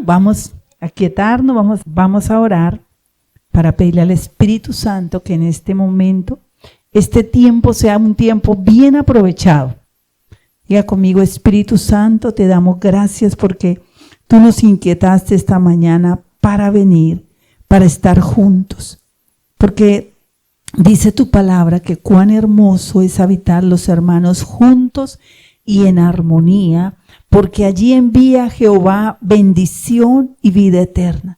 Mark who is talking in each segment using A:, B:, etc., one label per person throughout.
A: vamos a quietarnos, vamos a orar para pedirle al Espíritu Santo que en este momento, este tiempo sea un tiempo bien aprovechado. Diga conmigo: Espíritu Santo, te damos gracias porque tú nos inquietaste esta mañana para venir, para estar juntos. Porque dice tu palabra que cuán hermoso es habitar los hermanos juntos y en armonía, porque allí envía Jehová bendición y vida eterna.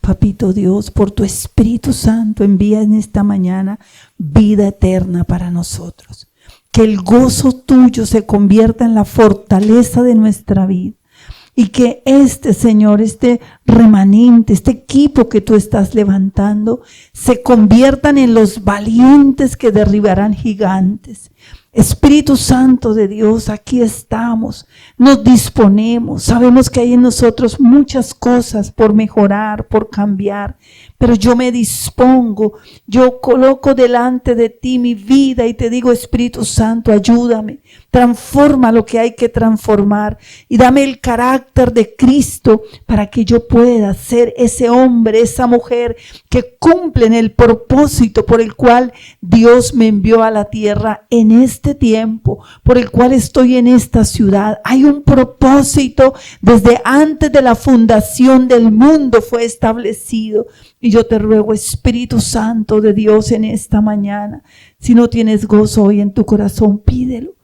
A: Papito Dios, por tu Espíritu Santo envía en esta mañana vida eterna para nosotros. Que el gozo tuyo se convierta en la fortaleza de nuestra vida. Y que Señor, este remanente, este equipo que tú estás levantando, se conviertan en los valientes que derribarán gigantes. Espíritu Santo de Dios, aquí estamos, nos disponemos, sabemos que hay en nosotros muchas cosas por mejorar, por cambiar, pero yo me dispongo, yo coloco delante de ti mi vida y te digo: Espíritu Santo, ayúdame, transforma lo que hay que transformar y dame el carácter de Cristo para que yo pueda ser ese hombre, esa mujer que cumplen el propósito por el cual Dios me envió a la tierra en este tiempo, por el cual estoy en esta ciudad. Hay un propósito desde antes de la fundación del mundo fue establecido. Y yo te ruego, Espíritu Santo de Dios, en esta mañana, si no tienes gozo hoy en tu corazón, pídelo.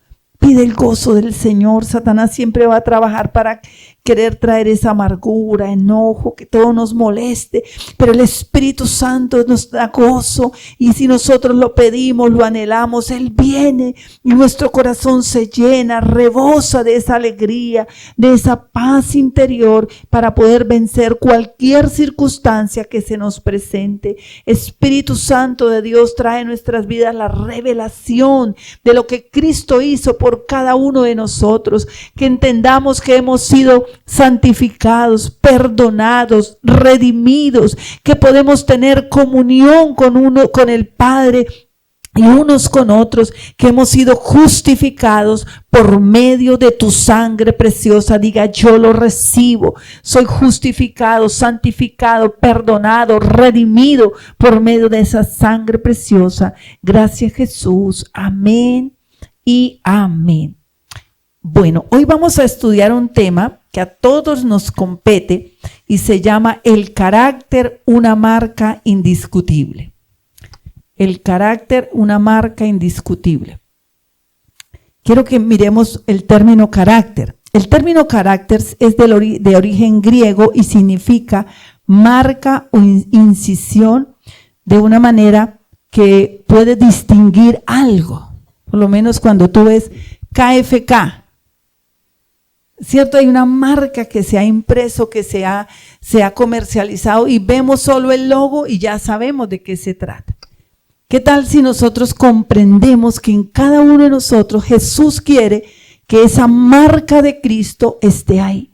A: Pide el gozo del Señor. Satanás siempre va a trabajar para querer traer esa amargura, enojo, que todo nos moleste, pero el Espíritu Santo nos da gozo, y si nosotros lo pedimos, lo anhelamos, Él viene y nuestro corazón se llena, rebosa de esa alegría, de esa paz interior para poder vencer cualquier circunstancia que se nos presente. Espíritu Santo de Dios, trae en nuestras vidas la revelación de lo que Cristo hizo por cada uno de nosotros, que entendamos que hemos sido santificados, perdonados, redimidos, que podemos tener comunión con el Padre y unos con otros, que hemos sido justificados por medio de tu sangre preciosa. Diga: yo lo recibo, soy justificado, santificado, perdonado, redimido por medio de esa sangre preciosa. Gracias, Jesús. Amén y amén. Bueno, hoy vamos a estudiar un tema que a todos nos compete y se llama el carácter, una marca indiscutible. El carácter, una marca indiscutible. Quiero que miremos el término carácter. El término carácter es de origen griego y significa marca o incisión de una manera que puede distinguir algo. Por lo menos cuando tú ves KFK, ¿cierto? Hay una marca que se ha impreso, que se ha comercializado y vemos solo el logo y ya sabemos de qué se trata. ¿Qué tal si nosotros comprendemos que en cada uno de nosotros Jesús quiere que esa marca de Cristo esté ahí?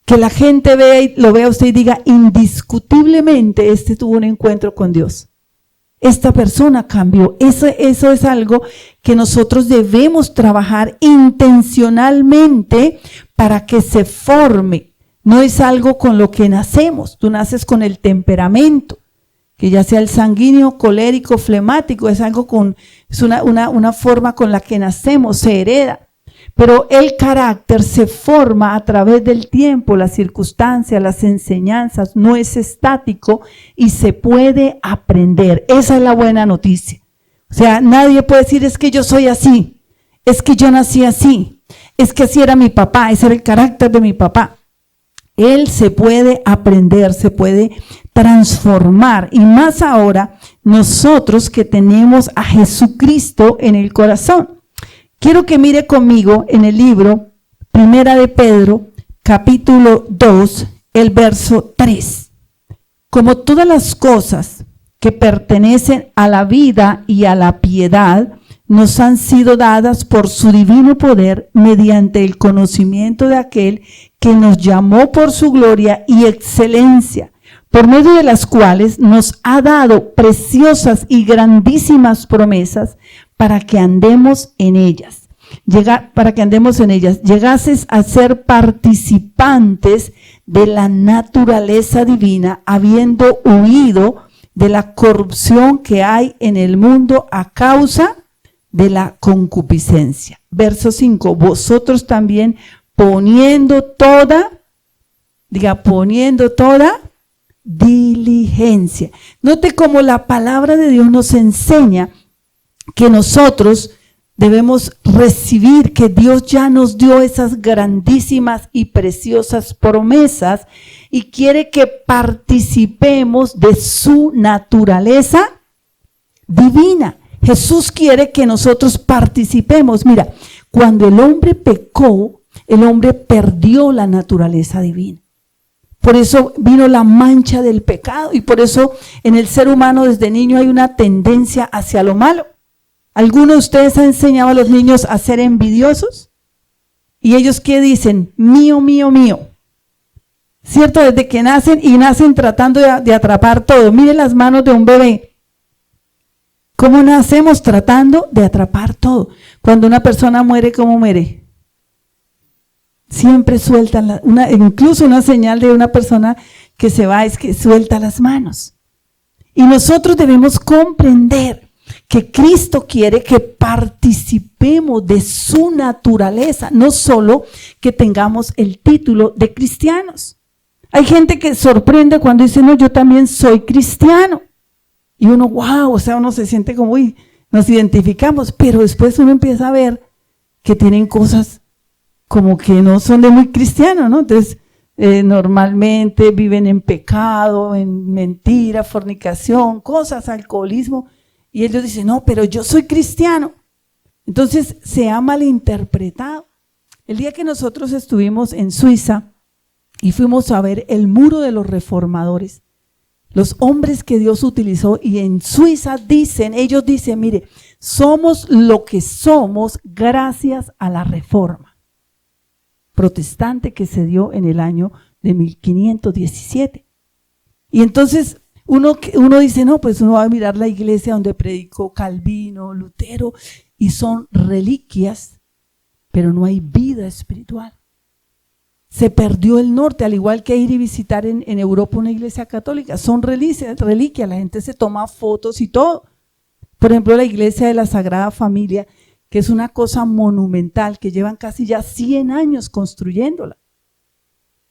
A: Que la gente vea y lo vea usted y diga: indiscutiblemente tuvo un encuentro con Dios. Esta persona cambió. Eso es algo que nosotros debemos trabajar intencionalmente para que se forme. No es algo con lo que nacemos. Tú naces con el temperamento, que ya sea el sanguíneo, colérico, flemático, es una forma con la que nacemos, se hereda. Pero el carácter se forma a través del tiempo, las circunstancias, las enseñanzas, no es estático y se puede aprender. Esa es la buena noticia. O sea, nadie puede decir: es que yo soy así, es que yo nací así, es que así era mi papá, ese era el carácter de mi papá. Él se puede aprender, se puede transformar, y más ahora nosotros que tenemos a Jesucristo en el corazón. Quiero que mire conmigo en el libro Primera de Pedro, capítulo 2, el verso 3. Como todas las cosas que pertenecen a la vida y a la piedad nos han sido dadas por su divino poder mediante el conocimiento de aquel que nos llamó por su gloria y excelencia, por medio de las cuales nos ha dado preciosas y grandísimas promesas para que andemos en ellas. Llegases a ser participantes de la naturaleza divina, habiendo huido de la corrupción que hay en el mundo a causa de la concupiscencia. Verso 5, vosotros también poniendo toda diligencia. Note cómo la palabra de Dios nos enseña que nosotros debemos recibir, que Dios ya nos dio esas grandísimas y preciosas promesas y quiere que participemos de su naturaleza divina. Jesús quiere que nosotros participemos. Mira, cuando el hombre pecó, el hombre perdió la naturaleza divina. Por eso vino la mancha del pecado y por eso en el ser humano desde niño hay una tendencia hacia lo malo. ¿Alguno de ustedes ha enseñado a los niños a ser envidiosos? ¿Y ellos qué dicen? Mío, mío, mío. ¿Cierto? Desde que nacen tratando de atrapar todo. Miren las manos de un bebé. ¿Cómo nacemos? Tratando de atrapar todo. Cuando una persona muere, ¿cómo muere? Siempre sueltan, incluso una señal de una persona que se va es que suelta las manos. Y nosotros debemos comprender que Cristo quiere que participemos de su naturaleza, no solo que tengamos el título de cristianos. Hay gente que sorprende cuando dice, no, yo también soy cristiano. Y uno, wow, o sea, uno se siente como, uy, nos identificamos, pero después uno empieza a ver que tienen cosas como que no son de muy cristiano, ¿no? Entonces, normalmente viven en pecado, en mentira, fornicación, cosas, alcoholismo, y ellos dicen, no, pero yo soy cristiano. Entonces, se ha malinterpretado. El día que nosotros estuvimos en Suiza y fuimos a ver el muro de los reformadores, los hombres que Dios utilizó, y en Suiza ellos dicen, mire, somos lo que somos gracias a la reforma protestante que se dio en el año de 1517. Y entonces uno dice, no, pues uno va a mirar la iglesia donde predicó Calvino, Lutero, y son reliquias, pero no hay vida espiritual. Se perdió el norte, al igual que ir y visitar en Europa una iglesia católica. Son reliquias, la gente se toma fotos y todo. Por ejemplo, la iglesia de la Sagrada Familia, que es una cosa monumental, que llevan casi ya 100 años construyéndola.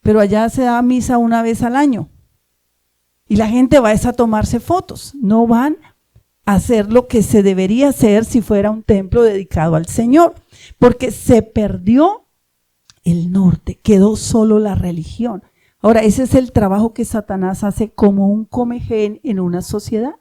A: Pero allá se da misa una vez al año. Y la gente va a tomarse fotos, no van a hacer lo que se debería hacer si fuera un templo dedicado al Señor, porque se perdió el norte, quedó solo la religión. Ahora, ese es el trabajo que Satanás hace como un comején en una sociedad.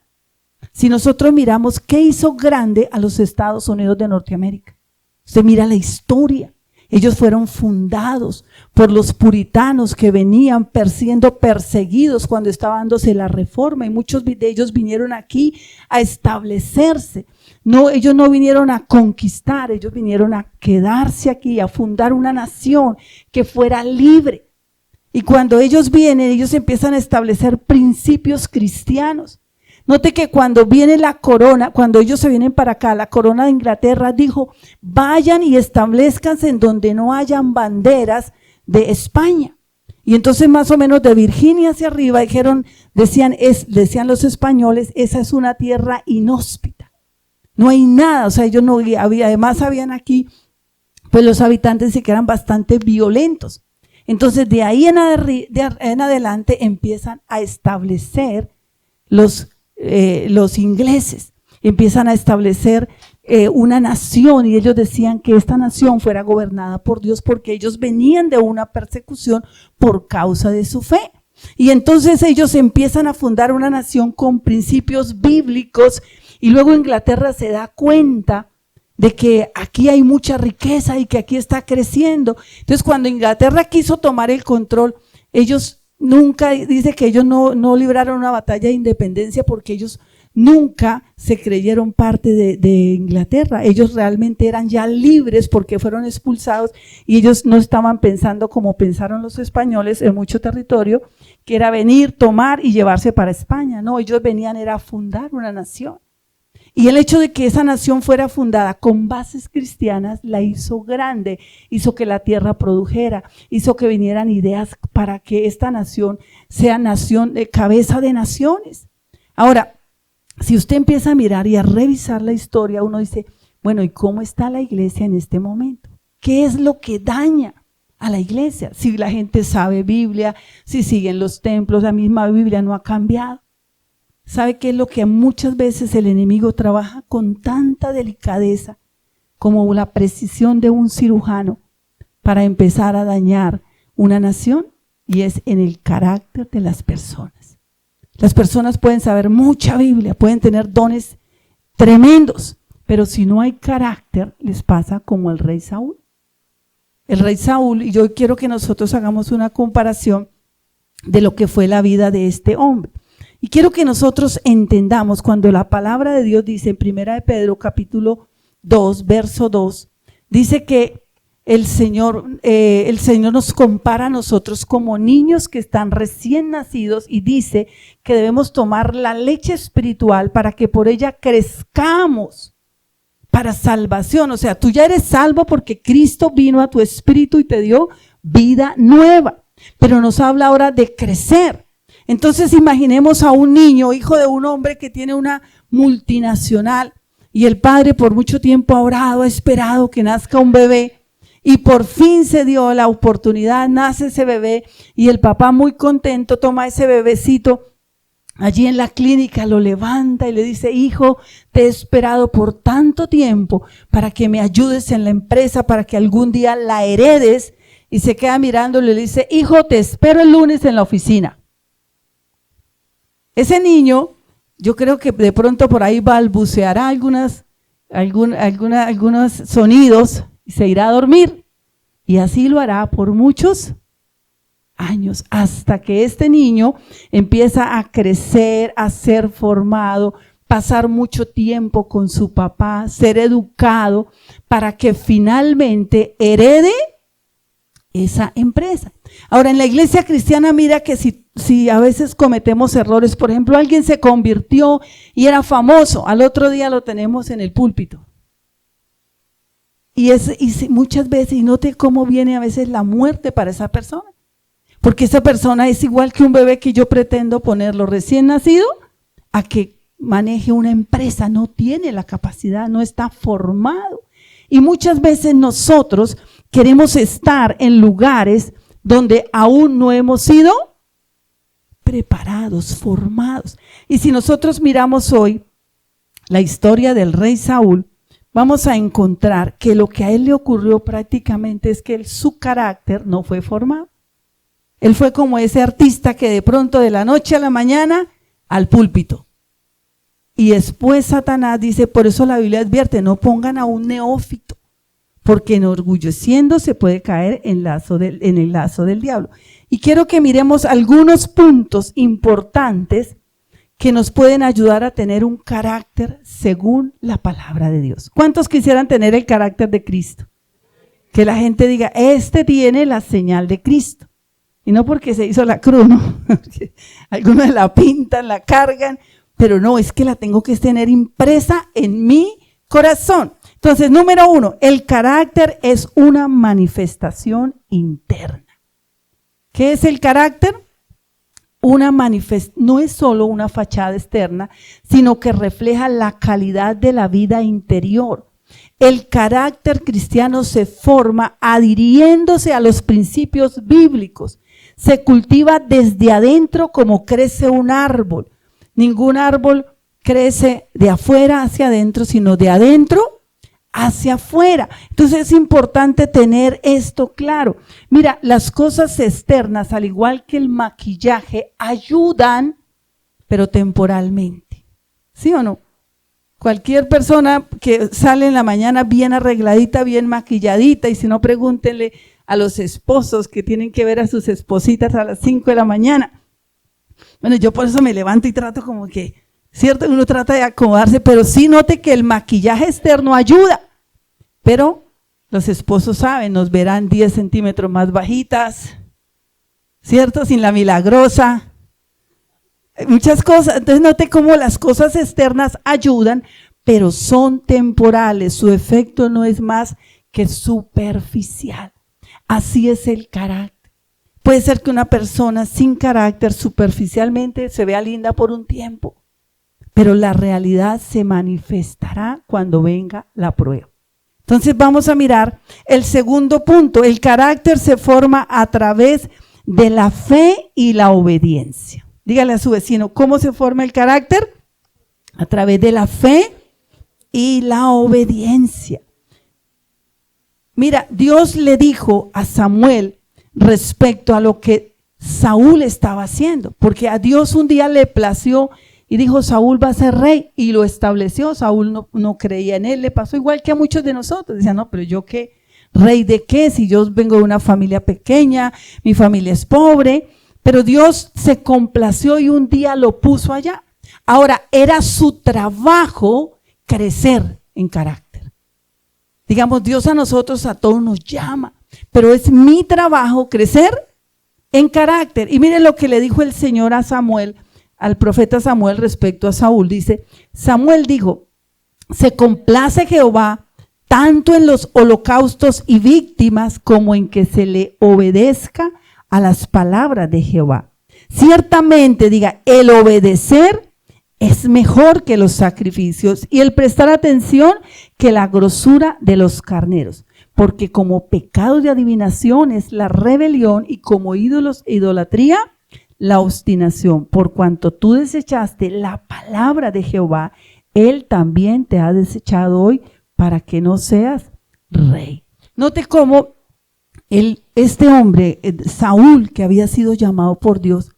A: Si nosotros miramos qué hizo grande a los Estados Unidos de Norteamérica, usted mira la historia. Ellos fueron fundados por los puritanos que venían siendo perseguidos cuando estaba dándose la reforma, y muchos de ellos vinieron aquí a establecerse. No, ellos no vinieron a conquistar, ellos vinieron a quedarse aquí, a fundar una nación que fuera libre. Y cuando ellos vienen, ellos empiezan a establecer principios cristianos. Note que cuando viene la corona, cuando ellos se vienen para acá, la corona de Inglaterra dijo, vayan y establezcanse en donde no hayan banderas de España. Y entonces más o menos de Virginia hacia arriba decían los españoles, esa es una tierra inhóspita. No hay nada, o sea, ellos no había, además habían aquí, pues los habitantes sí que eran bastante violentos. Entonces de ahí en adelante empiezan a establecer los ingleses, empiezan a establecer una nación, y ellos decían que esta nación fuera gobernada por Dios porque ellos venían de una persecución por causa de su fe. Y entonces ellos empiezan a fundar una nación con principios bíblicos, y luego Inglaterra se da cuenta de que aquí hay mucha riqueza y que aquí está creciendo. Entonces cuando Inglaterra quiso tomar el control, ellos dice que ellos no libraron una batalla de independencia porque ellos nunca se creyeron parte de Inglaterra. Ellos realmente eran ya libres porque fueron expulsados, y ellos no estaban pensando como pensaron los españoles en mucho territorio, que era venir, tomar y llevarse para España. No, ellos venían era a fundar una nación. Y el hecho de que esa nación fuera fundada con bases cristianas la hizo grande, hizo que la tierra produjera, hizo que vinieran ideas para que esta nación sea nación de cabeza de naciones. Ahora, si usted empieza a mirar y a revisar la historia, uno dice, bueno, ¿y cómo está la iglesia en este momento? ¿Qué es lo que daña a la iglesia? Si la gente sabe Biblia, si siguen los templos, la misma Biblia no ha cambiado. ¿Sabe qué es lo que muchas veces el enemigo trabaja con tanta delicadeza como la precisión de un cirujano para empezar a dañar una nación? Y es en el carácter de las personas. Las personas pueden saber mucha Biblia, pueden tener dones tremendos, pero si no hay carácter, les pasa como el rey Saúl. El rey Saúl, y yo quiero que nosotros hagamos una comparación de lo que fue la vida de este hombre. Y quiero que nosotros entendamos cuando la palabra de Dios dice en 1 de Pedro capítulo 2, verso 2, dice que el Señor nos compara a nosotros como niños que están recién nacidos y dice que debemos tomar la leche espiritual para que por ella crezcamos para salvación. O sea, tú ya eres salvo porque Cristo vino a tu espíritu y te dio vida nueva. Pero nos habla ahora de crecer. Entonces imaginemos a un niño, hijo de un hombre que tiene una multinacional y el padre por mucho tiempo ha orado, ha esperado que nazca un bebé y por fin se dio la oportunidad, nace ese bebé y el papá muy contento toma ese bebecito allí en la clínica, lo levanta y le dice, hijo, te he esperado por tanto tiempo para que me ayudes en la empresa, para que algún día la heredes. Y se queda mirándole y le dice, hijo, te espero el lunes en la oficina. Ese niño, yo creo que de pronto por ahí balbuceará algunos sonidos y se irá a dormir. Y así lo hará por muchos años, hasta que este niño empieza a crecer, a ser formado, pasar mucho tiempo con su papá, ser educado, para que finalmente herede esa empresa. Ahora, en la iglesia cristiana, mira que si a veces cometemos errores, por ejemplo, alguien se convirtió y era famoso, al otro día lo tenemos en el púlpito. Y muchas veces, y note cómo viene a veces la muerte para esa persona, porque esa persona es igual que un bebé que yo pretendo ponerlo recién nacido a que maneje una empresa, no tiene la capacidad, no está formado. Y muchas veces nosotros queremos estar en lugares donde aún no hemos sido preparados, formados. Y si nosotros miramos hoy la historia del rey Saúl, vamos a encontrar que lo que a él le ocurrió prácticamente es que su carácter no fue formado. Él fue como ese artista que de pronto de la noche a la mañana al púlpito. Y después Satanás dice, por eso la Biblia advierte, no pongan a un neófito, porque enorgulleciendo se puede caer en el lazo del diablo. Y quiero que miremos algunos puntos importantes que nos pueden ayudar a tener un carácter según la palabra de Dios. ¿Cuántos quisieran tener el carácter de Cristo? Que la gente diga, este tiene la señal de Cristo. Y no porque se hizo la cruz, ¿no? Algunos la pintan, la cargan, pero no, es que la tengo que tener impresa en mi corazón. Entonces, número 1, el carácter es una manifestación interna. ¿Qué es el carácter? No es solo una fachada externa, sino que refleja la calidad de la vida interior. El carácter cristiano se forma adhiriéndose a los principios bíblicos. Se cultiva desde adentro como crece un árbol. Ningún árbol crece de afuera hacia adentro, sino de adentro hacia afuera. Entonces es importante tener esto claro. Mira, las cosas externas, al igual que el maquillaje, ayudan, pero temporalmente. ¿Sí o no? Cualquier persona que sale en la mañana bien arregladita, bien maquilladita, y si no, pregúntenle a los esposos que tienen que ver a sus espositas a las 5 de la mañana. Bueno, yo por eso me levanto y trato como que, cierto, uno trata de acomodarse, pero sí note que el maquillaje externo ayuda. Pero los esposos saben, nos verán 10 centímetros más bajitas, ¿cierto? Sin la milagrosa. Muchas cosas. Entonces note cómo las cosas externas ayudan, pero son temporales. Su efecto no es más que superficial. Así es el carácter. Puede ser que una persona sin carácter superficialmente se vea linda por un tiempo, pero la realidad se manifestará cuando venga la prueba. Entonces vamos a mirar el segundo punto. El carácter se forma a través de la fe y la obediencia. Dígale a su vecino, ¿cómo se forma el carácter? A través de la fe y la obediencia. Mira, Dios le dijo a Samuel respecto a lo que Saúl estaba haciendo, porque a Dios un día le plació y dijo, Saúl va a ser rey, y lo estableció. Saúl no creía en él, le pasó igual que a muchos de nosotros. Decían, no, pero yo qué, rey de qué, si yo vengo de una familia pequeña, mi familia es pobre, pero Dios se complació y un día lo puso allá. Ahora, era su trabajo crecer en carácter. Digamos, Dios a nosotros, a todos nos llama, pero es mi trabajo crecer en carácter. Y miren lo que le dijo el Señor a Samuel, al profeta Samuel respecto a Saúl. Dice, Samuel dijo, se complace Jehová tanto en los holocaustos y víctimas como en que se le obedezca a las palabras de Jehová. Ciertamente, diga, el obedecer es mejor que los sacrificios y el prestar atención que la grosura de los carneros. Porque como pecado de adivinación es la rebelión y como ídolos e idolatría, la obstinación. Por cuanto tú desechaste la palabra de Jehová, Él también te ha desechado hoy para que no seas rey. Note cómo este hombre, Saúl, que había sido llamado por Dios,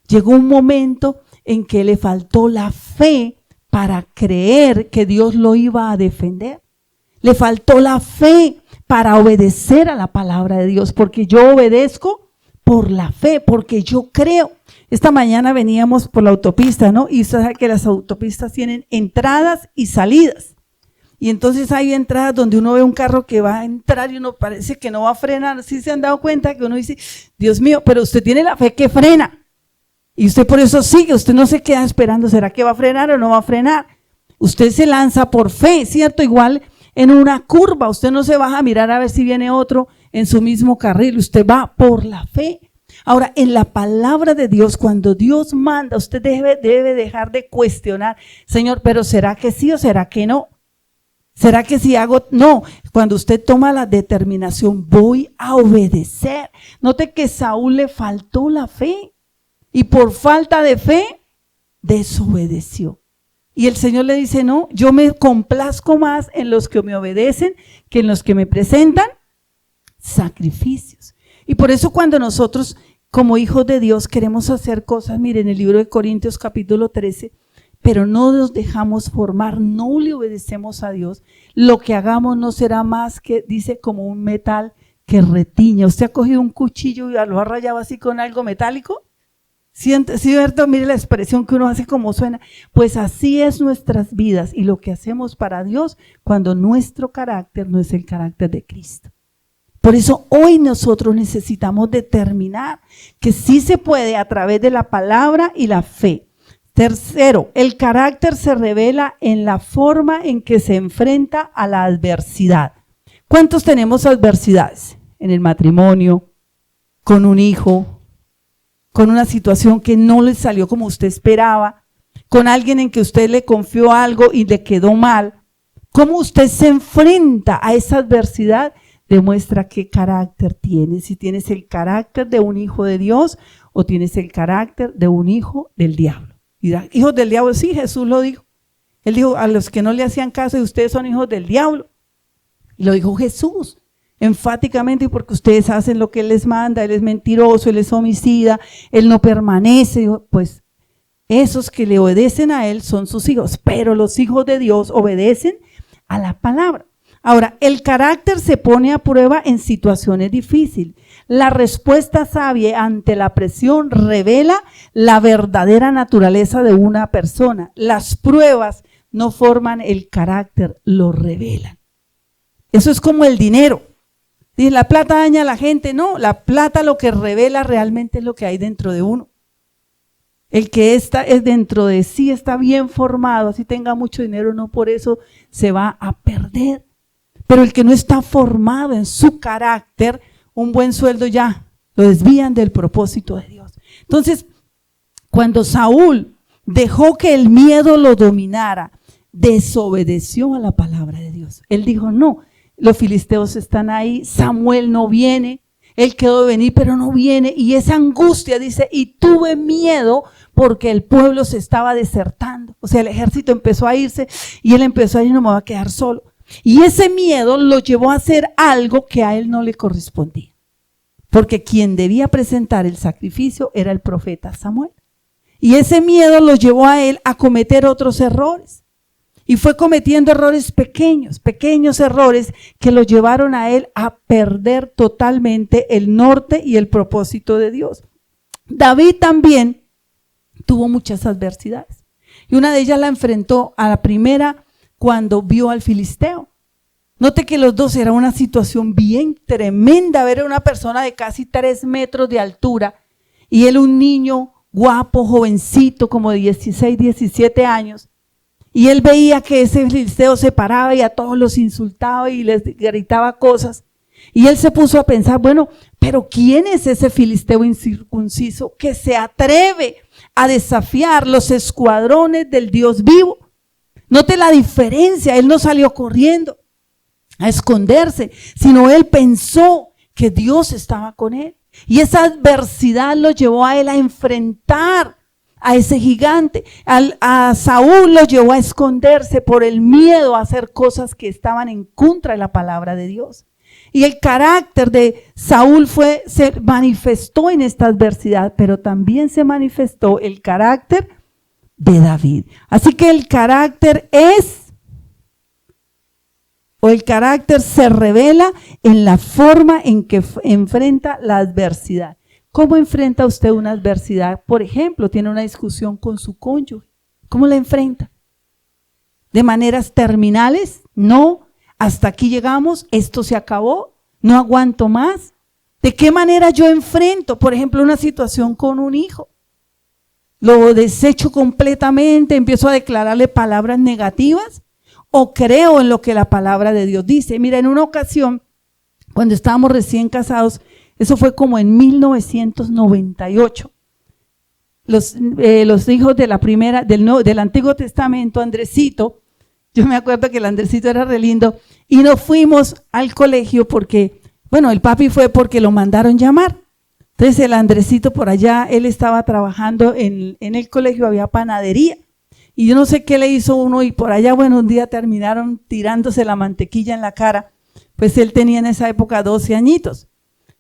A: llegó un momento en que le faltó la fe para creer que Dios lo iba a defender. Le faltó la fe para obedecer a la palabra de Dios, porque yo obedezco por la fe, porque yo creo. Esta mañana veníamos por la autopista, ¿no? Y usted sabe que las autopistas tienen entradas y salidas. Y entonces hay entradas donde uno ve un carro que va a entrar y uno parece que no va a frenar. ¿Sí se han dado cuenta que uno dice, Dios mío, pero usted tiene la fe que frena? Y usted por eso sigue, usted no se queda esperando, ¿será que va a frenar o no va a frenar? Usted se lanza por fe, ¿cierto? Igual en una curva, usted no se baja a mirar a ver si viene otro en su mismo carril, usted va por la fe. Ahora, en la palabra de Dios, cuando Dios manda, usted debe dejar de cuestionar, Señor, pero ¿será que sí o será que no? ¿Será que si hago? No, cuando usted toma la determinación, voy a obedecer. Note que Saúl le faltó la fe. Y por falta de fe, desobedeció. Y el Señor le dice, no, yo me complazco más en los que me obedecen que en los que me presentan sacrificios. Y por eso cuando nosotros, como hijos de Dios, queremos hacer cosas, miren, en el libro de Corintios capítulo 13, pero no nos dejamos formar, no le obedecemos a Dios, lo que hagamos no será más que, dice, como un metal que retiña. ¿Usted ha cogido un cuchillo y lo ha rayado así con algo metálico? ¿Cierto? Mire la expresión que uno hace como suena. Pues así es nuestras vidas y lo que hacemos para Dios cuando nuestro carácter no es el carácter de Cristo. Por eso hoy nosotros necesitamos determinar que sí se puede a través de la palabra y la fe. Tercero, el carácter se revela en la forma en que se enfrenta a la adversidad. ¿Cuántos tenemos adversidades? En el matrimonio, con un hijo, con una situación que no le salió como usted esperaba, con alguien en que usted le confió algo y le quedó mal. ¿Cómo usted se enfrenta a esa adversidad? Demuestra qué carácter tienes. Si tienes el carácter de un hijo de Dios o tienes el carácter de un hijo del diablo. Y dirá, hijos del diablo, sí, Jesús lo dijo. Él dijo, a los que no le hacían caso, ustedes son hijos del diablo. Y lo dijo Jesús. Enfáticamente, porque ustedes hacen lo que Él les manda, Él es mentiroso, Él es homicida, Él no permanece. Pues esos que le obedecen a Él son sus hijos, pero los hijos de Dios obedecen a la palabra. Ahora, el carácter se pone a prueba en situaciones difíciles. La respuesta sabia ante la presión revela la verdadera naturaleza de una persona. Las pruebas no forman el carácter, lo revelan. Eso es como el dinero. Dice, la plata daña a la gente. No, la plata lo que revela realmente es lo que hay dentro de uno. El que está dentro de sí está bien formado, así tenga mucho dinero, no por eso se va a perder. Pero el que no está formado en su carácter, un buen sueldo ya lo desvían del propósito de Dios. Entonces, cuando Saúl dejó que el miedo lo dominara, desobedeció a la palabra de Dios. Él dijo, no, los filisteos están ahí, Samuel no viene, él quedó de venir, pero no viene. Y esa angustia, dice, y tuve miedo porque el pueblo se estaba desertando. O sea, el ejército empezó a irse y él empezó a ir, no me va a quedar solo. Y ese miedo lo llevó a hacer algo que a él no le correspondía. Porque quien debía presentar el sacrificio era el profeta Samuel. Y ese miedo lo llevó a él a cometer otros errores. Y fue cometiendo errores pequeños errores que lo llevaron a él a perder totalmente el norte y el propósito de Dios. David también tuvo muchas adversidades. Y una de ellas la enfrentó a la primera cuando vio al filisteo. Note que los dos era una situación bien tremenda, ver a una persona de casi 3 metros de altura y él un niño guapo, jovencito, como de 16, 17 años. Y él veía que ese filisteo se paraba y a todos los insultaba y les gritaba cosas. Y él se puso a pensar, bueno, pero ¿quién es ese filisteo incircunciso que se atreve a desafiar los escuadrones del Dios vivo? Note la diferencia, él no salió corriendo a esconderse, sino él pensó que Dios estaba con él. Y esa adversidad lo llevó a él a enfrentar a ese gigante. A Saúl lo llevó a esconderse por el miedo a hacer cosas que estaban en contra de la palabra de Dios. Y el carácter de Saúl se manifestó en esta adversidad, pero también se manifestó el carácter de David. Así que el carácter se revela en la forma en que enfrenta la adversidad. ¿Cómo enfrenta usted una adversidad? Por ejemplo, tiene una discusión con su cónyuge. ¿Cómo la enfrenta? ¿De maneras terminales? No, hasta aquí llegamos, esto se acabó, no aguanto más. ¿De qué manera yo enfrento, por ejemplo, una situación con un hijo? ¿Lo desecho completamente, empiezo a declararle palabras negativas? ¿O creo en lo que la palabra de Dios dice? Mira, en una ocasión, cuando estábamos recién casados, eso fue como en 1998. Los hijos de la primera, del Antiguo Testamento, Andresito, yo me acuerdo que el Andresito era re lindo, y nos fuimos al colegio porque, bueno, el papi fue porque lo mandaron llamar. Entonces el Andresito por allá, él estaba trabajando en el colegio, había panadería. Y yo no sé qué le hizo uno y por allá, bueno, un día terminaron tirándose la mantequilla en la cara. Pues él tenía en esa época 12 añitos.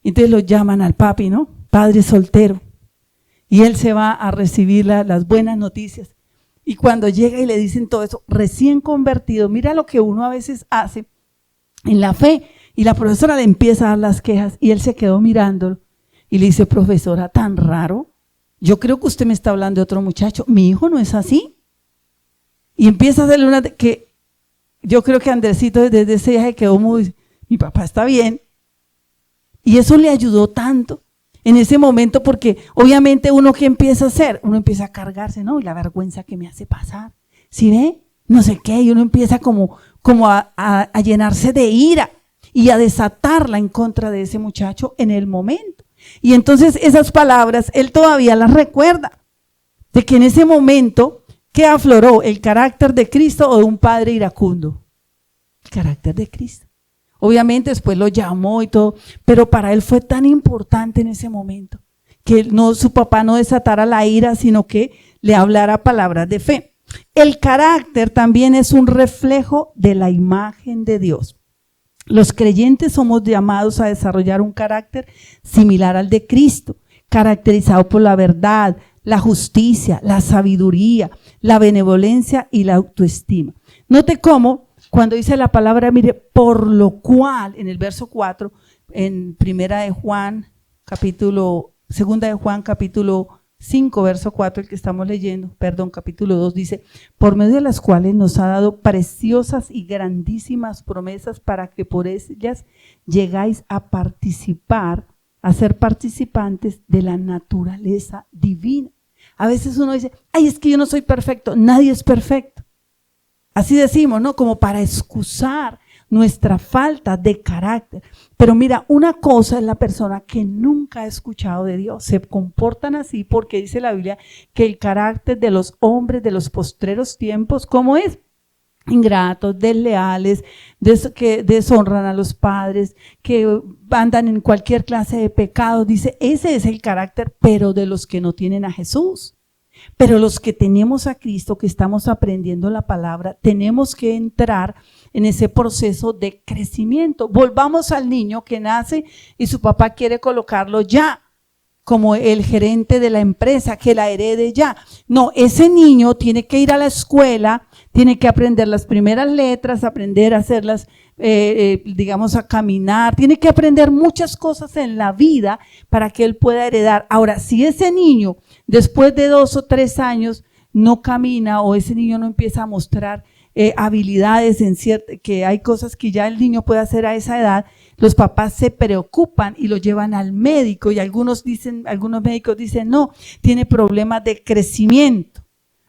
A: Entonces lo llaman al papi, ¿no? Padre soltero. Y él se va a recibir las buenas noticias. Y cuando llega y le dicen todo eso, recién convertido, mira lo que uno a veces hace en la fe. Y la profesora le empieza a dar las quejas y él se quedó mirándolo. Y le dice, profesora, tan raro. Yo creo que usted me está hablando de otro muchacho. Mi hijo no es así. Y empieza a hacerle una que yo creo que Andresito desde ese viaje quedó muy, mi papá está bien. Y eso le ayudó tanto en ese momento porque obviamente uno ¿qué empieza a hacer? Uno empieza a cargarse, ¿no? Y la vergüenza que me hace pasar. ¿Sí ve? No sé qué. Y uno empieza como a llenarse de ira y a desatarla en contra de ese muchacho en el momento. Y entonces esas palabras él todavía las recuerda. De que en ese momento, ¿qué afloró? ¿El carácter de Cristo o de un padre iracundo? El carácter de Cristo. Obviamente después lo llamó y todo, pero para él fue tan importante en ese momento que su papá no desatara la ira, sino que le hablara palabras de fe. El carácter también es un reflejo de la imagen de Dios. Los creyentes somos llamados a desarrollar un carácter similar al de Cristo, caracterizado por la verdad, la justicia, la sabiduría, la benevolencia y la autoestima. Note cómo cuando dice la palabra, mire, por lo cual, en el verso 4, en segunda de Juan, capítulo 5, verso 4, el que estamos leyendo, capítulo 2, dice, por medio de las cuales nos ha dado preciosas y grandísimas promesas para que por ellas llegáis a participar, a ser participantes de la naturaleza divina. A veces uno dice, ay, es que yo no soy perfecto. Nadie es perfecto. Así decimos, ¿no? Como para excusar nuestra falta de carácter. Pero mira, una cosa es la persona que nunca ha escuchado de Dios. Se comportan así porque dice la Biblia que el carácter de los hombres de los postreros tiempos, ¿cómo es? Ingratos, desleales, que deshonran a los padres, que andan en cualquier clase de pecado. Dice, ese es el carácter, pero de los que no tienen a Jesús. Pero los que tenemos a Cristo, que estamos aprendiendo la palabra, tenemos que entrar en ese proceso de crecimiento. Volvamos al niño que nace y su papá quiere colocarlo ya como el gerente de la empresa, que la herede ya. No, ese niño tiene que ir a la escuela, tiene que aprender las primeras letras, aprender a hacerlas, digamos, a caminar, tiene que aprender muchas cosas en la vida para que él pueda heredar. Ahora, si ese niño después de 2 o 3 años no camina o ese niño no empieza a mostrar habilidades que hay cosas que ya el niño puede hacer a esa edad, los papás se preocupan y lo llevan al médico y algunos médicos dicen, no, tiene problemas de crecimiento.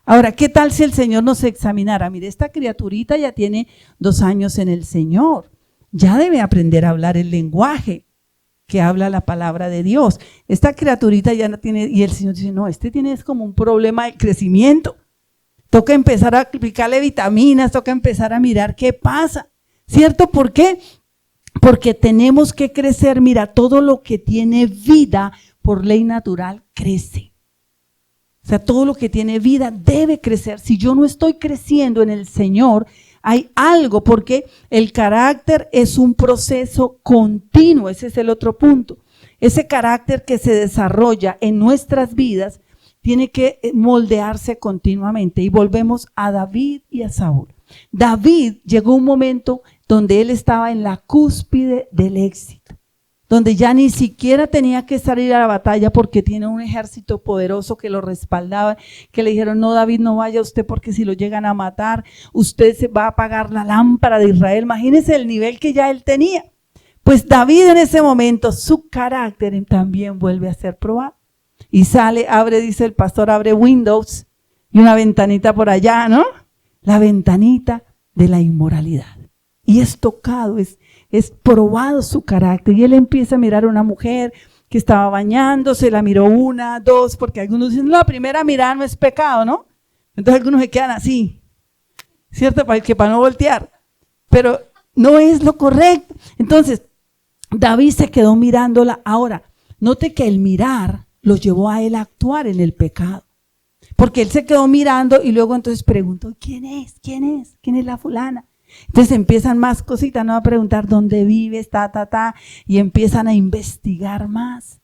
A: Ahora, ¿qué tal si el Señor nos examinara? Mire, esta criaturita ya tiene 2 años en el Señor, ya debe aprender a hablar el lenguaje que habla la palabra de Dios. Esta criaturita ya no tiene, y el Señor dice, no, es como un problema de crecimiento. Toca empezar a aplicarle vitaminas, toca empezar a mirar qué pasa, ¿cierto? ¿Por qué? Porque tenemos que crecer. Mira, todo lo que tiene vida por ley natural crece. O sea, todo lo que tiene vida debe crecer. Si yo no estoy creciendo en el Señor, hay algo, porque el carácter es un proceso continuo. Ese es el otro punto. Ese carácter que se desarrolla en nuestras vidas tiene que moldearse continuamente. Y volvemos a David y a Saúl. David llegó un momento donde él estaba en la cúspide del éxito, donde ya ni siquiera tenía que salir a la batalla porque tiene un ejército poderoso que lo respaldaba, que le dijeron, no, David, no vaya usted porque si lo llegan a matar, usted se va a apagar la lámpara de Israel. Imagínense el nivel que ya él tenía. Pues David en ese momento, su carácter también vuelve a ser probado. Y sale, dice el pastor, abre Windows y una ventanita por allá, ¿no? La ventanita de la inmoralidad. Y es tocado, es probado su carácter. Y él empieza a mirar a una mujer que estaba bañándose, la miró 1, 2, porque algunos dicen, la primera mirada no es pecado, ¿no? Entonces algunos se quedan así, ¿cierto? Para no voltear. Pero no es lo correcto. Entonces, David se quedó mirándola. Ahora, note que el mirar lo llevó a él a actuar en el pecado. Porque él se quedó mirando y luego entonces preguntó, ¿quién es? ¿Quién es? ¿Quién es la fulana? Entonces empiezan más cositas, ¿no? A preguntar dónde vives, y empiezan a investigar más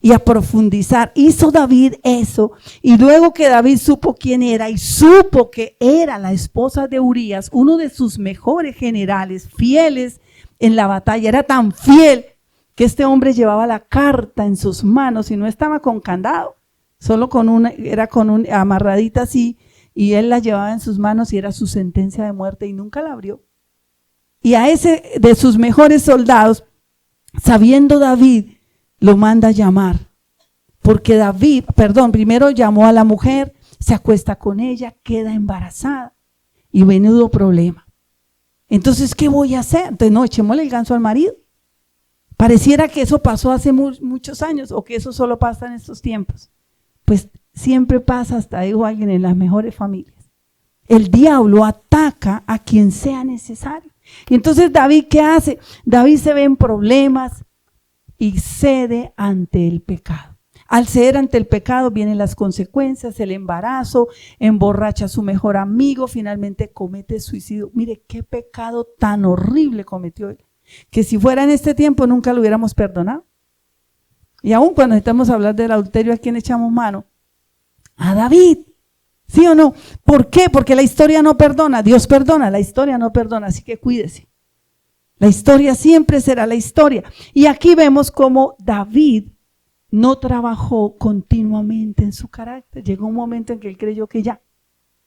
A: y a profundizar. Hizo David eso, y luego que David supo quién era y supo que era la esposa de Urías, uno de sus mejores generales, fieles en la batalla, era tan fiel que este hombre llevaba la carta en sus manos y no estaba con candado, solo era amarradita así, y él la llevaba en sus manos y era su sentencia de muerte y nunca la abrió. Y a ese de sus mejores soldados, sabiendo David, lo manda a llamar. Porque primero llamó a la mujer, se acuesta con ella, queda embarazada y menudo problema. Entonces, ¿qué voy a hacer? Entonces, no, echémosle el ganso al marido. Pareciera que eso pasó hace muchos años o que eso solo pasa en estos tiempos. Pues siempre pasa, hasta dijo alguien, en las mejores familias. El diablo ataca a quien sea necesario. Y entonces David, ¿qué hace? David se ve en problemas y cede ante el pecado. Al ceder ante el pecado vienen las consecuencias, el embarazo, emborracha a su mejor amigo, finalmente comete suicidio. Mire qué pecado tan horrible cometió él, que si fuera en este tiempo nunca lo hubiéramos perdonado. Y aún cuando necesitamos hablar del adulterio, ¿a quién echamos mano? A David, ¿sí o no? ¿Por qué? Porque la historia no perdona, Dios perdona, la historia no perdona, así que cuídese. La historia siempre será la historia. Y aquí vemos cómo David no trabajó continuamente en su carácter. Llegó un momento en que él creyó que ya.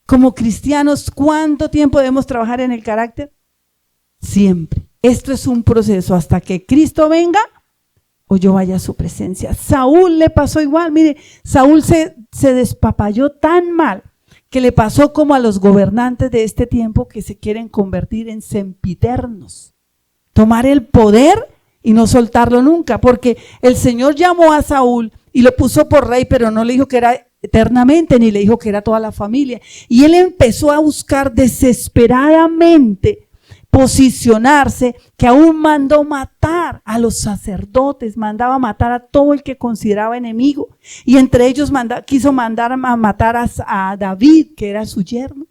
A: Como cristianos, ¿cuánto tiempo debemos trabajar en el carácter? Siempre. Esto es un proceso hasta que Cristo venga. o yo vaya a su presencia. Saúl le pasó igual, mire, Saúl se despapalló tan mal que le pasó como a los gobernantes de este tiempo que se quieren convertir en sempiternos, tomar el poder y no soltarlo nunca, porque el Señor llamó a Saúl y lo puso por rey, pero no le dijo que era eternamente, ni le dijo que era toda la familia, y él empezó a buscar desesperadamente posicionarse, que aún mandó matar a los sacerdotes, mandaba matar a todo el que consideraba enemigo, y entre ellos quiso mandar a matar a David, que era su yerno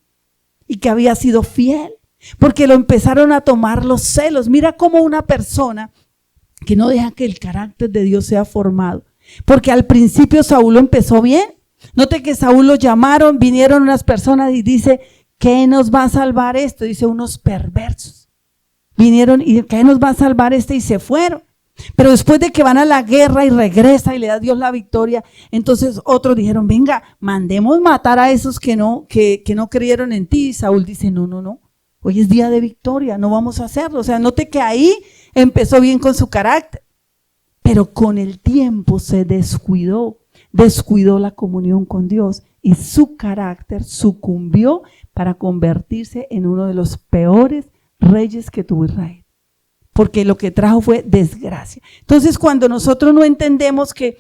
A: y que había sido fiel, porque lo empezaron a tomar los celos. Mira cómo una persona que no deja que el carácter de Dios sea formado, porque al principio Saúl empezó bien. Note que Saúl lo llamaron, vinieron unas personas y dice: ¿qué nos va a salvar esto? Dice: unos perversos. Vinieron y ¿qué nos va a salvar este? Y se fueron. Pero después de que van a la guerra y regresa y le da Dios la victoria, entonces otros dijeron: venga, mandemos matar a esos que no creyeron en ti. Y Saúl dice: no, hoy es día de victoria, no vamos a hacerlo. O sea, note que ahí empezó bien con su carácter, pero con el tiempo se descuidó la comunión con Dios y su carácter sucumbió para convertirse en uno de los peores reyes que tuvo Israel, porque lo que trajo fue desgracia. Entonces, cuando nosotros no entendemos que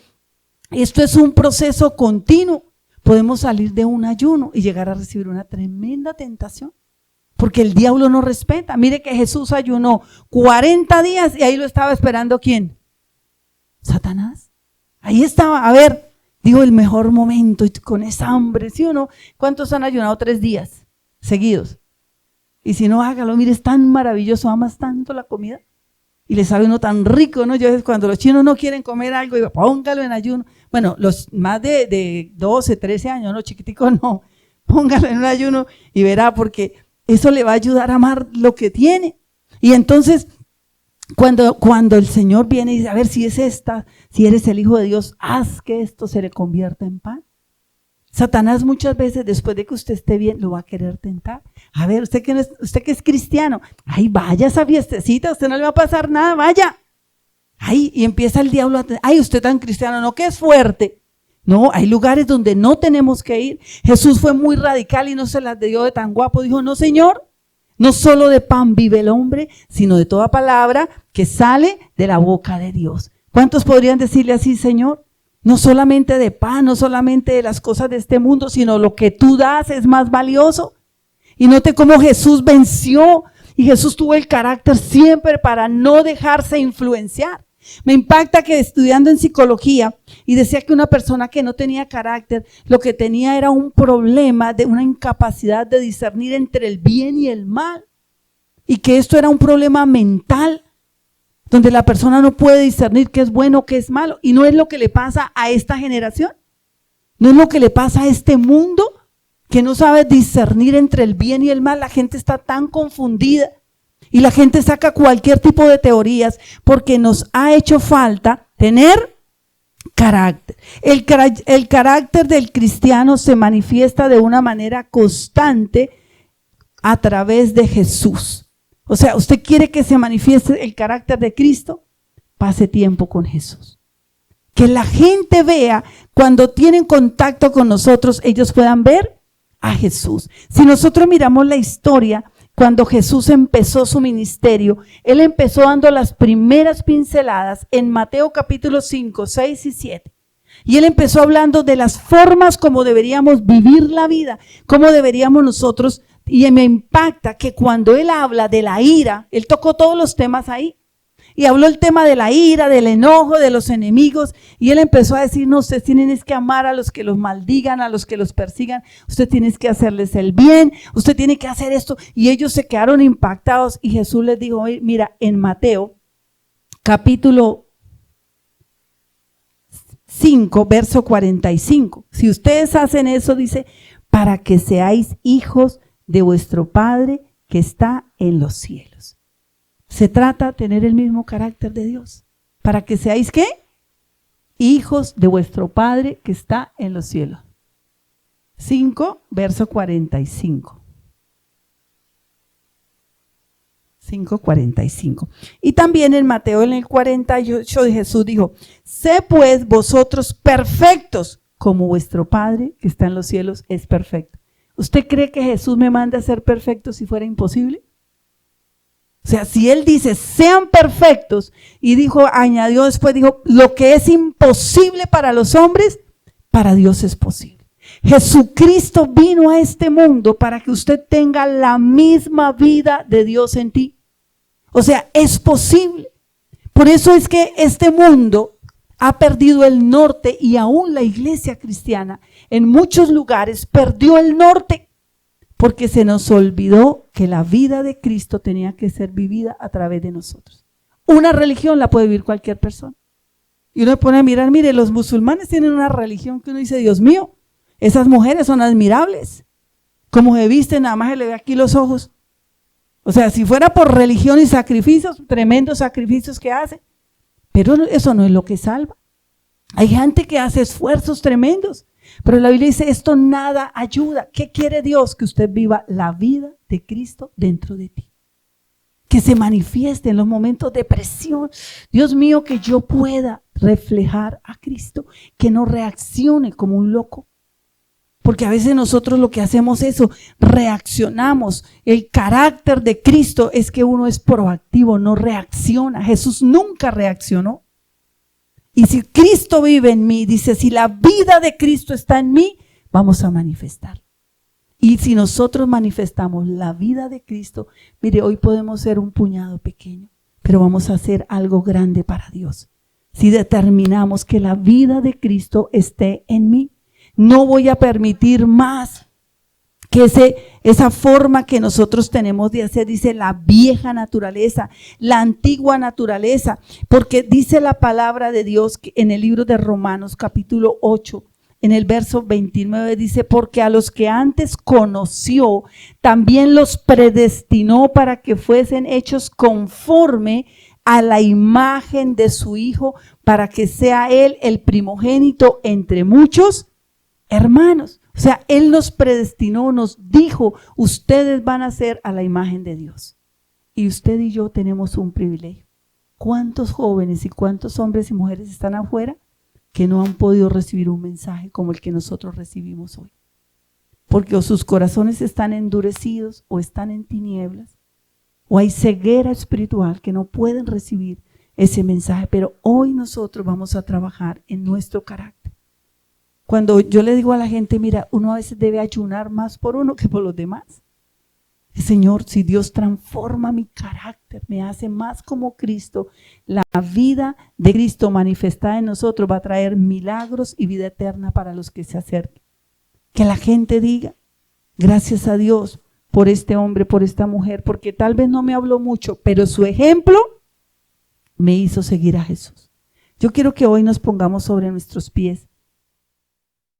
A: esto es un proceso continuo, podemos salir de un ayuno y llegar a recibir una tremenda tentación, porque el diablo no respeta. Mire que Jesús ayunó 40 días y ahí lo estaba esperando ¿quién? Satanás. Ahí estaba, a ver, digo, el mejor momento, y con esa hambre, ¿sí o no? ¿Cuántos han ayunado 3 días seguidos? Y si no, hágalo, mire, es tan maravilloso, amas tanto la comida y le sabe uno tan rico, ¿no? Yo cuando los chinos no quieren comer algo, digo, póngalo en ayuno. Bueno, los más de 12, 13 años, ¿no? Chiquiticos, no, póngalo en un ayuno y verá, porque eso le va a ayudar a amar lo que tiene. Y entonces, cuando el Señor viene y dice: a ver, si es esta, si eres el Hijo de Dios, haz que esto se le convierta en pan. Satanás muchas veces, después de que usted esté bien, lo va a querer tentar. A ver, usted que es cristiano, ay, vaya a esa fiestecita, a usted no le va a pasar nada, vaya. Ay, y empieza el diablo ay, usted tan cristiano, no, que es fuerte. No, hay lugares donde no tenemos que ir. Jesús fue muy radical y no se las dio de tan guapo. Dijo: no, Señor, no solo de pan vive el hombre, sino de toda palabra que sale de la boca de Dios. ¿Cuántos podrían decirle así: Señor? No solamente de pan, no solamente de las cosas de este mundo, sino lo que tú das es más valioso. Y note cómo Jesús venció, y Jesús tuvo el carácter siempre para no dejarse influenciar. Me impacta que estudiando en psicología, y decía que una persona que no tenía carácter, lo que tenía era un problema de una incapacidad de discernir entre el bien y el mal, y que esto era un problema mental, donde la persona no puede discernir qué es bueno, qué es malo. Y no es lo que le pasa a esta generación, no es lo que le pasa a este mundo, que no sabe discernir entre el bien y el mal. La gente está tan confundida y la gente saca cualquier tipo de teorías, porque nos ha hecho falta tener carácter. El carácter del cristiano se manifiesta de una manera constante a través de Jesús. O sea, usted quiere que se manifieste el carácter de Cristo, pase tiempo con Jesús. Que la gente vea, cuando tienen contacto con nosotros, ellos puedan ver a Jesús. Si nosotros miramos la historia, cuando Jesús empezó su ministerio, Él empezó dando las primeras pinceladas en Mateo capítulo 5, 6 y 7. Y Él empezó hablando de las formas como deberíamos vivir la vida, cómo deberíamos nosotros. Y me impacta que cuando Él habla de la ira, Él tocó todos los temas ahí. Y habló el tema de la ira, del enojo, de los enemigos. Y Él empezó a decir: no, ustedes tienen que amar a los que los maldigan, a los que los persigan. Usted tiene que hacerles el bien. Usted tiene que hacer esto. Y ellos se quedaron impactados. Y Jesús les dijo: mira, en Mateo capítulo 5, verso 45. Si ustedes hacen eso, dice: para que seáis hijos de vuestro Padre que está en los cielos. Se trata de tener el mismo carácter de Dios. Para que seáis ¿qué? Hijos de vuestro Padre que está en los cielos. 5, verso 45. 5:45. Y también en Mateo en el 48 Jesús dijo, sé pues vosotros perfectos como vuestro Padre que está en los cielos es perfecto. ¿Usted cree que Jesús me manda a ser perfecto si fuera imposible? O sea, si Él dice, sean perfectos, y añadió después, dijo, lo que es imposible para los hombres, para Dios es posible. Jesucristo vino a este mundo para que usted tenga la misma vida de Dios en ti. O sea, es posible. Por eso es que este mundo ha perdido el norte y aún la iglesia cristiana en muchos lugares perdió el norte porque se nos olvidó que la vida de Cristo tenía que ser vivida a través de nosotros. Una religión la puede vivir cualquier persona. Y uno pone a mirar, mire, los musulmanes tienen una religión que uno dice, Dios mío, esas mujeres son admirables. Como se visten, nada más se le ve aquí los ojos. O sea, si fuera por religión y sacrificios, tremendos sacrificios que hace. Pero eso no es lo que salva. Hay gente que hace esfuerzos tremendos. Pero la Biblia dice, esto nada ayuda. ¿Qué quiere Dios? Que usted viva la vida de Cristo dentro de ti. Que se manifieste en los momentos de presión. Dios mío, que yo pueda reflejar a Cristo. Que no reaccione como un loco. Porque a veces nosotros lo que hacemos es eso, reaccionamos. El carácter de Cristo es que uno es proactivo, no reacciona. Jesús nunca reaccionó. Y si Cristo vive en mí, dice, si la vida de Cristo está en mí, vamos a manifestar. Y si nosotros manifestamos la vida de Cristo, mire, hoy podemos ser un puñado pequeño, pero vamos a hacer algo grande para Dios. Si determinamos que la vida de Cristo esté en mí, no voy a permitir más que esa forma que nosotros tenemos de hacer, dice la vieja naturaleza, la antigua naturaleza, porque dice la palabra de Dios que en el libro de Romanos capítulo 8, en el verso 29 dice, porque a los que antes conoció, también los predestinó para que fuesen hechos conforme a la imagen de su Hijo, para que sea Él el primogénito entre muchos hermanos. O sea, Él nos predestinó, nos dijo, ustedes van a ser a la imagen de Dios. Y usted y yo tenemos un privilegio. ¿Cuántos jóvenes y cuántos hombres y mujeres están afuera que no han podido recibir un mensaje como el que nosotros recibimos hoy? Porque o sus corazones están endurecidos o están en tinieblas, o hay ceguera espiritual que no pueden recibir ese mensaje. Pero hoy nosotros vamos a trabajar en nuestro carácter. Cuando yo le digo a la gente, mira, uno a veces debe ayunar más por uno que por los demás. Señor, si Dios transforma mi carácter, me hace más como Cristo, la vida de Cristo manifestada en nosotros va a traer milagros y vida eterna para los que se acerquen. Que la gente diga, gracias a Dios por este hombre, por esta mujer, porque tal vez no me habló mucho, pero su ejemplo me hizo seguir a Jesús. Yo quiero que hoy nos pongamos sobre nuestros pies.